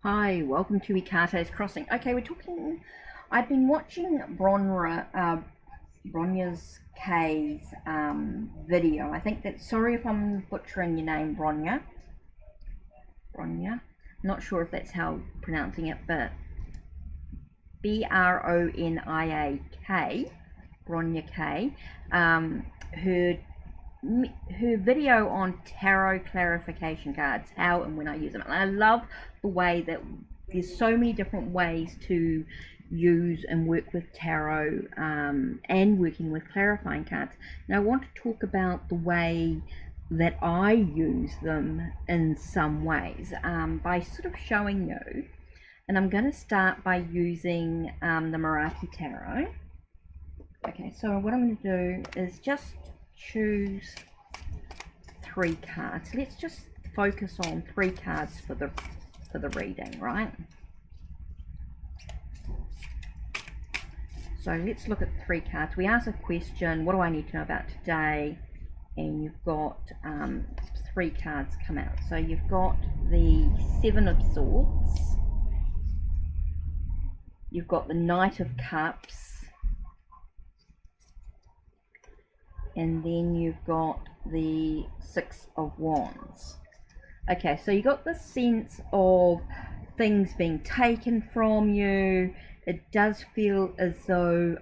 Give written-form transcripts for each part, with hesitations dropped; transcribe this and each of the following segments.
Hi, welcome to HeKate's Crossing. Okay, I've been watching Bronia's K's video. I think that, sorry if I'm butchering your name, Bronia. Not sure if that's how I'm pronouncing it, but Bronia K, Bronia K. Her video on tarot clarification cards, how and when I use them. And I love the way that there's so many different ways to use and work with tarot and working with clarifying cards. Now I want to talk about the way that I use them in some ways by sort of showing you. And I'm going to start by using the Marathi Tarot. Okay, so what I'm going to do is just choose 3 cards. Let's just focus on 3 cards for the reading, right? So let's look at 3 cards. We ask a question, what do I need to know about today? And you've got 3 cards come out. So you've got the 7 of Swords, you've got the Knight of Cups, and then you've got the 6 of Wands. Okay, so you got the sense of things being taken from you. It does feel as though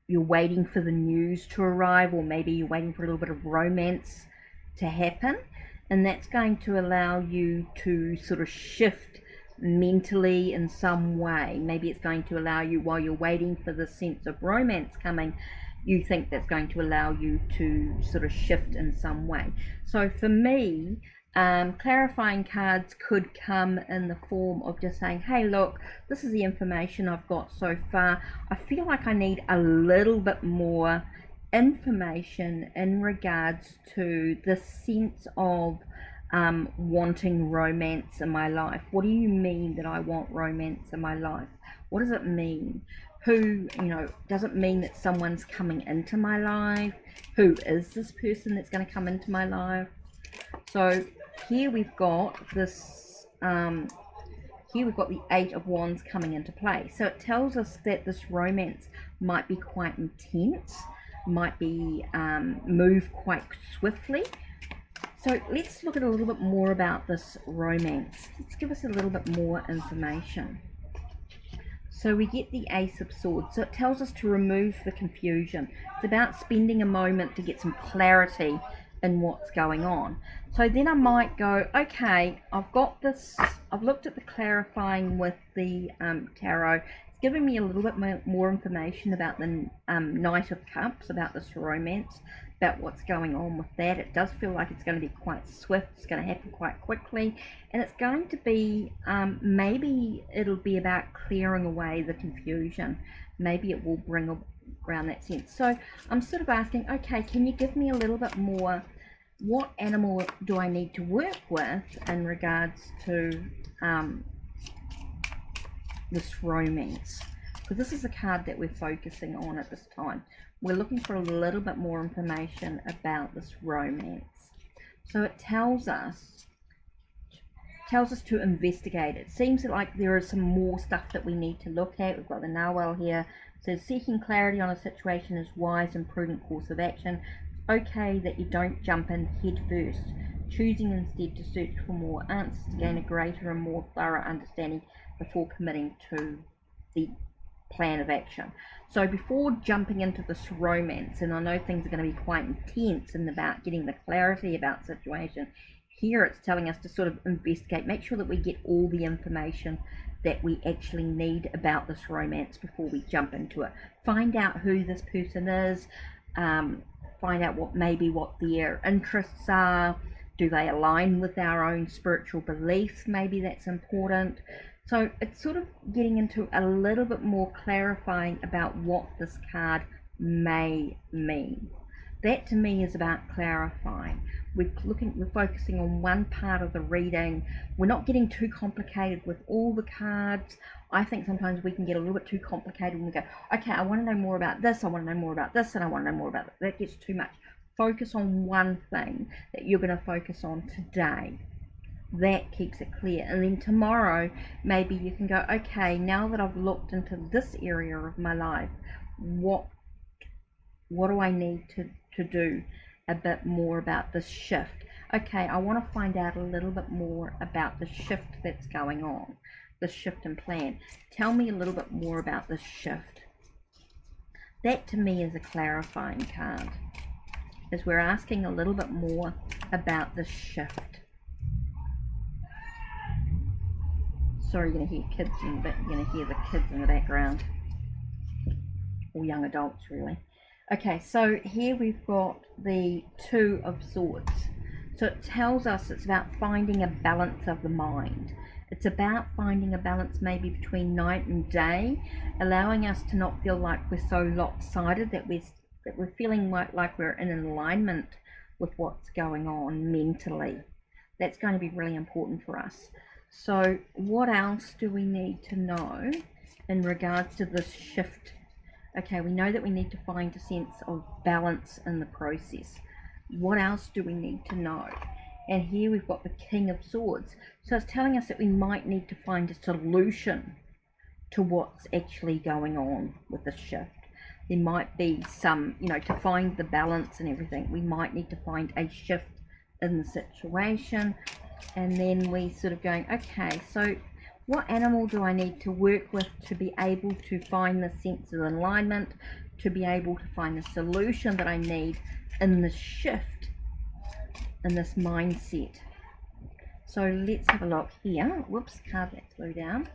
you're waiting for the news to arrive, or maybe you're waiting for a little bit of romance to happen, and that's going to allow you to sort of shift mentally in some way. Maybe it's going to allow you, while you're waiting for the sense of romance coming, you think that's going to allow you to sort of shift in some way. So for me, clarifying cards could come in the form of just saying, hey, look, this is the information I've got so far. I feel like I need a little bit more information in regards to the sense of wanting romance in my life. What do you mean that I want romance in my life? What does it mean? Who, does it mean that someone's coming into my life? Who is this person that's going to come into my life? So here we've got this, here we've got the 8 of Wands coming into play. So it tells us that this romance might be quite intense, might be move quite swiftly. So let's look at a little bit more about this romance. Let's give us a little bit more information. So we get the Ace of Swords. So it tells us to remove the confusion. It's about spending a moment to get some clarity in what's going on. So then I might go, okay, I've got this, I've looked at the clarifying with the tarot. It's giving me a little bit more information about the Knight of Cups, about this romance, about what's going on with that. It does feel like it's going to be quite swift, it's going to happen quite quickly, and it's going to be, maybe it'll be about clearing away the confusion. Maybe it will bring around that sense. So I'm sort of asking, okay, can you give me a little bit more, what animal do I need to work with in regards to this romance? Because this is a card that we're focusing on at this time. We're looking for a little bit more information about this romance. So it tells us to investigate. It seems like there is some more stuff that we need to look at. We've got the narwhal here. It says seeking clarity on a situation is wise and prudent course of action. It's okay that you don't jump in head first, choosing instead to search for more answers to gain a greater and more thorough understanding before committing to the plan of action. So before jumping into this romance, and I know things are going to be quite intense and about getting the clarity about the situation, here it's telling us to sort of investigate, make sure that we get all the information that we actually need about this romance before we jump into it. Find out who this person is, find out what their interests are. Do they align with our own spiritual beliefs? Maybe that's important. So it's sort of getting into a little bit more clarifying about what this card may mean. That to me is about clarifying. We're focusing on one part of the reading. We're not getting too complicated with all the cards. I think sometimes we can get a little bit too complicated when we go, okay, I want to know more about this, I want to know more about this, and I want to know more about that. That gets too much. Focus on one thing that you're going to focus on today. that keeps it clear. And then tomorrow maybe you can go, okay, now that I've looked into this area of my life, what do I need to do a bit more about this shift? Okay, I want to find out a little bit more about the shift that's going on, the shift in plan. Tell me a little bit more about this shift. That to me is a clarifying card, as we're asking a little bit more about the shift. Sorry, you're going to hear kids in the you're going to hear the kids in the background, or young adults really. Okay, so here we've got the Two of Swords. So it tells us it's about finding a balance of the mind. It's about finding a balance maybe between night and day, allowing us to not feel like we're so lopsided, that we're feeling like we're in alignment with what's going on mentally. That's going to be really important for us. So what else do we need to know in regards to this shift? Okay, we know that we need to find a sense of balance in the process. What else do we need to know? And here we've got the King of Swords. So it's telling us that we might need to find a solution to what's actually going on with the shift. There might be some, to find the balance and everything, we might need to find a shift in the situation. And then we sort of going, okay, so what animal do I need to work with to be able to find the sense of alignment, to be able to find the solution that I need in the shift, in this mindset? So let's have a look here. Whoops, card that flew down.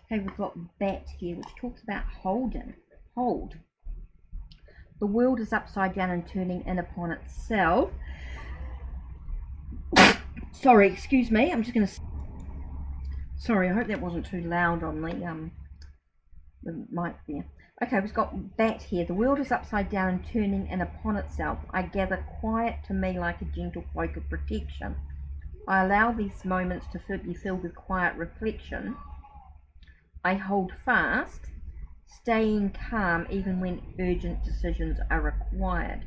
Okay, we've got Bat here, which talks about hold. The world is upside down and turning in upon itself. Sorry, excuse me, I'm just going to... Sorry, I hope that wasn't too loud on the mic there. Okay, we've got Bat here. The world is upside down and turning in upon itself. I gather quiet to me like a gentle cloak of protection. I allow these moments to be filled with quiet reflection. I hold fast, staying calm even when urgent decisions are required.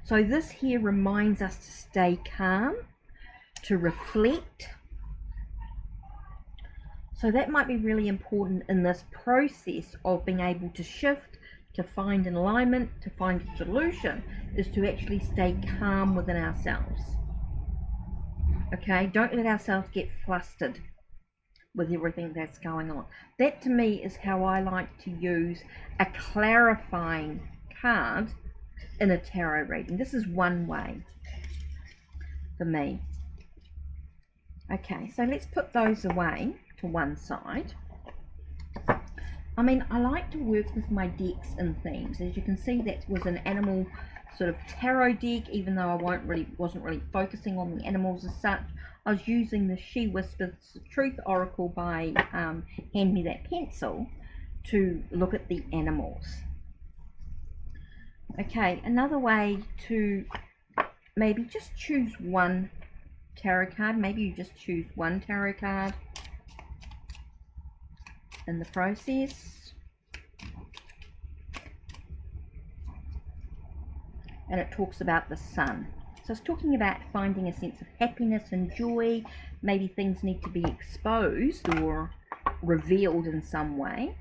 So this here reminds us to stay calm, to reflect. So that might be really important in this process of being able to shift, to find an alignment, to find a solution, is to actually stay calm within ourselves. Okay, don't let ourselves get flustered with everything that's going on. That to me is how I like to use a clarifying card in a tarot reading. This is one way for me. Okay, so let's put those away to one side. I mean, I like to work with my decks and themes. As you can see, that was an animal sort of tarot deck, even though I wasn't really focusing on the animals as such. I was using the She Whispers Truth Oracle by Hand Me That Pencil to look at the animals. Okay, another way to maybe just choose one tarot card. Maybe you just choose one tarot card in the process, and it talks about the sun. So it's talking about finding a sense of happiness and joy. Maybe things need to be exposed or revealed in some way.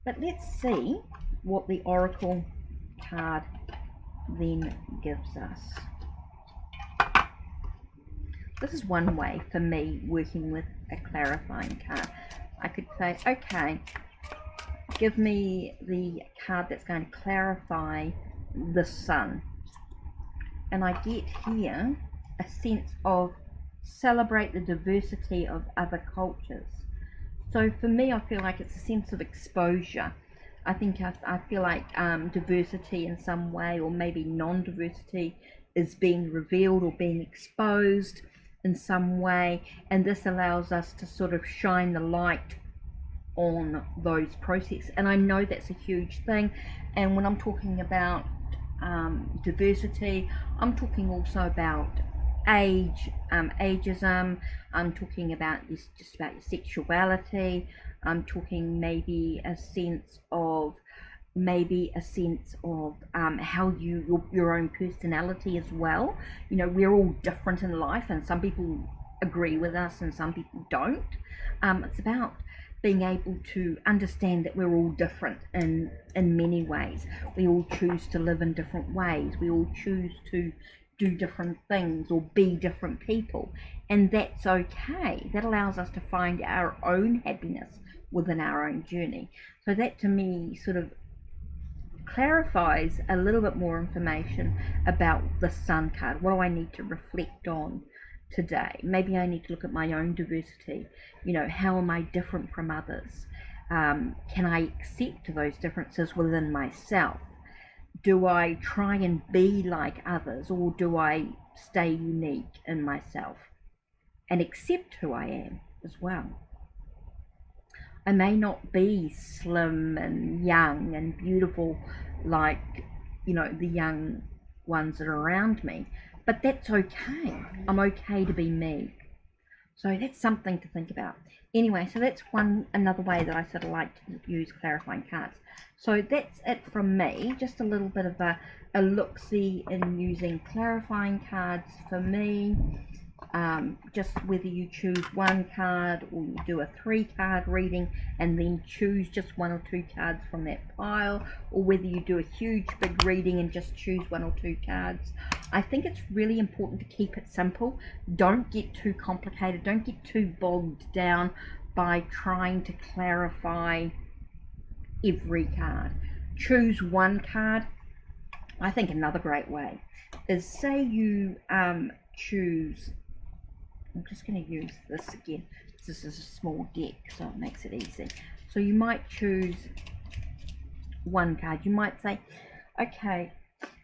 But let's see what the Oracle card then gives us. This is one way for me working with a clarifying card. I could say, okay, give me the card that's going to clarify the sun. And I get here a sense of celebrate the diversity of other cultures. So for me, I feel like it's a sense of exposure. I think I feel like diversity in some way, or maybe non-diversity, is being revealed or being exposed in some way, and this allows us to sort of shine the light on those processes. And I know that's a huge thing, and when I'm talking about diversity, I'm talking also about ageism. I'm talking about just about your sexuality. I'm talking maybe a sense of how your own personality as well. You know, we're all different in life, and some people agree with us and some people don't. It's about being able to understand that we're all different in many ways. We all choose to live in different ways. We all choose to do different things or be different people, and that's okay. That allows us to find our own happiness within our own journey. So that to me sort of clarifies a little bit more information about the Sun card. What do I need to reflect on today? Maybe I need to look at my own diversity. You know, how am I different from others? Can I accept those differences within myself? Do I try and be like others, or do I stay unique in myself and accept who I am as well? I may not be slim and young and beautiful like, you know, the young ones that are around me, but that's okay. I'm okay to be me. So that's something to think about. Anyway, so that's another way that I sort of like to use clarifying cards. So that's it from me. Just a little bit of a look-see in using clarifying cards for me. Just whether you choose one card or you do a 3-card reading and then choose just 1 or 2 cards from that pile, or whether you do a huge big reading and just choose 1 or 2 cards. I think it's really important to keep it simple. Don't get too complicated. Don't get too bogged down by trying to clarify every card. Choose one card. I think another great way is, say you choose, I'm just going to use this again. This is a small deck, so it makes it easy. So you might choose one card. You might say, okay,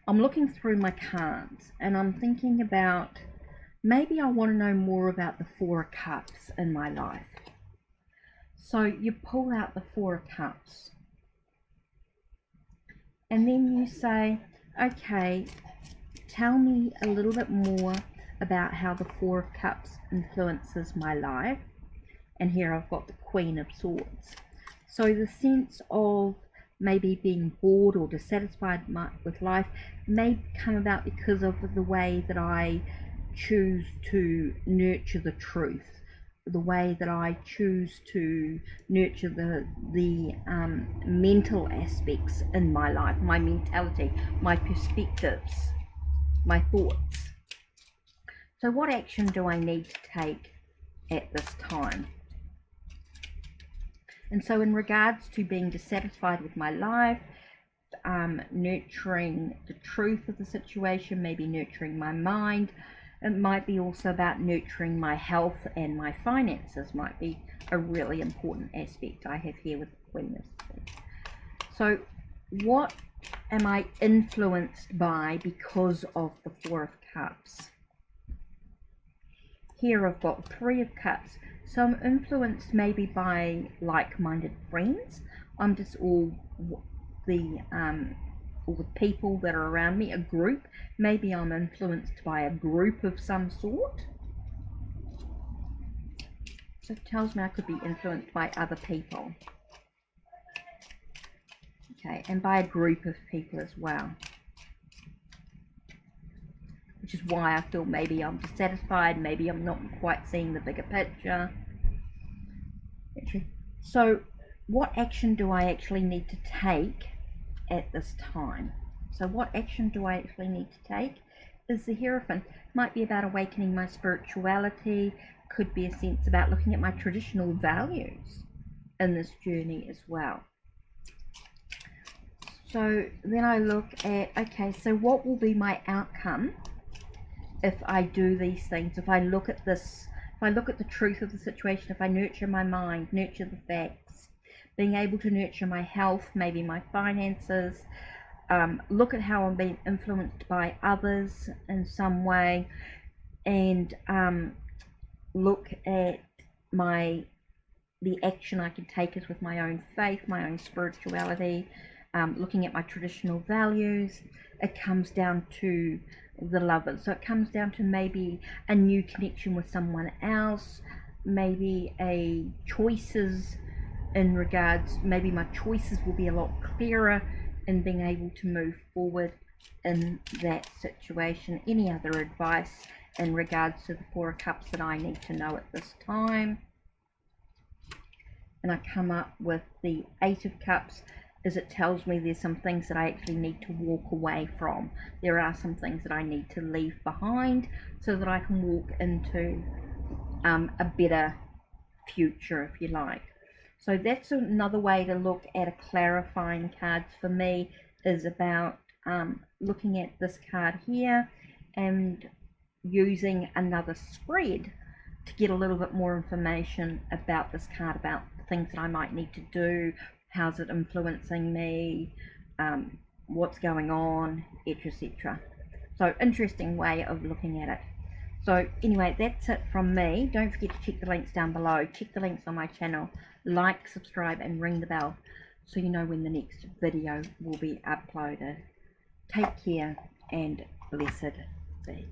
I'm looking through my cards and I'm thinking about, maybe I want to know more about the 4 of Cups in my life. So you pull out the 4 of Cups and then you say, okay, tell me a little bit more about how the 4 of Cups influences my life. And here I've got the Queen of Swords. So the sense of maybe being bored or dissatisfied with life may come about because of the way that I choose to nurture the truth, the way that I choose to nurture the mental aspects in my life, my mentality, my perspectives, my thoughts. So what action do I need to take at this time? And so in regards to being dissatisfied with my life, nurturing the truth of the situation, maybe nurturing my mind, it might be also about nurturing my health and my finances, might be a really important aspect I have here with the Queen of Swords. So what am I influenced by because of the 4 of Cups? Here I've got 3 of Cups. So I'm influenced maybe by like-minded friends. I'm just all the people that are around me, a group. Maybe I'm influenced by a group of some sort. So it tells me I could be influenced by other people. Okay, and by a group of people as well. Which is why I feel maybe I'm dissatisfied, maybe I'm not quite seeing the bigger picture. So what action do I actually need to take at this time? So what action do I actually need to take is the Hierophant. Might be about awakening my spirituality, could be a sense about looking at my traditional values in this journey as well. So then I look at, okay, so what will be my outcome if I do these things? If I look at this, if I look at the truth of the situation, if I nurture my mind, nurture the facts, being able to nurture my health, maybe my finances, look at how I'm being influenced by others in some way, and look at the action I can take is with my own faith, my own spirituality, looking at my traditional values. It comes down to the Lovers. So it comes down to maybe a new connection with someone else, maybe choices in regards, maybe my choices will be a lot clearer in being able to move forward in that situation. Any other advice in regards to the Four of Cups that I need to know at this time. And I come up with the Eight of Cups, as it tells me there's some things that I actually need to walk away from. There are some things that I need to leave behind so that I can walk into a better future, if you like. So that's another way to look at a clarifying card for me, is about looking at this card here and using another spread to get a little bit more information about this card, about things that I might need to do, how's it influencing me, what's going on, etc. So interesting way of looking at it. So anyway, that's it from me. Don't forget to check the links down below. Check the links on my channel. Like, subscribe, and ring the bell so you know when the next video will be uploaded. Take care and blessed be.